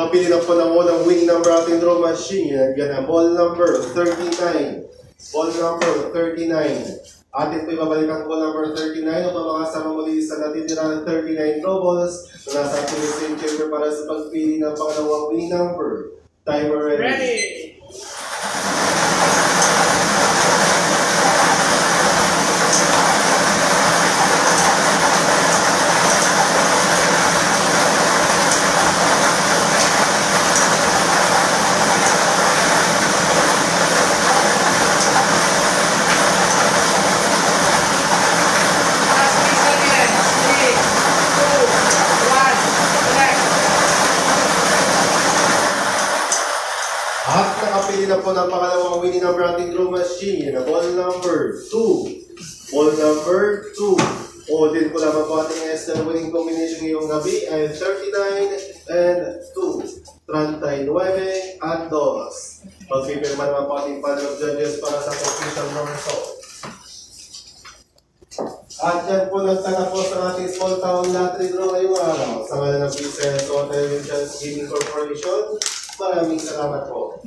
nakapili na po ng unang winning number ating draw machine. Yan ang ball number 39. Ball number 39. Atin po ibabalik ang ball number 39 upang makasama muli sa natitirang 39 draw balls na nasa ating same chamber para sa pagpili ng pangalawang winning number. Timer ready. At nakapili na po ng pangalawang winning number ating draw machine. Ball number 2. Ball number 2. O din po lamang po ating SL winning combination ngayong gabi ay 39 and 2. 39 at 2. Magpipirma naman po ating panel of judges para sa official result. At yan po nagtatapos ang ating small town lottery draw ngayong araw. Sa ngalan ng Princess Hotel Williams Gaming Corporation, maraming salamat po.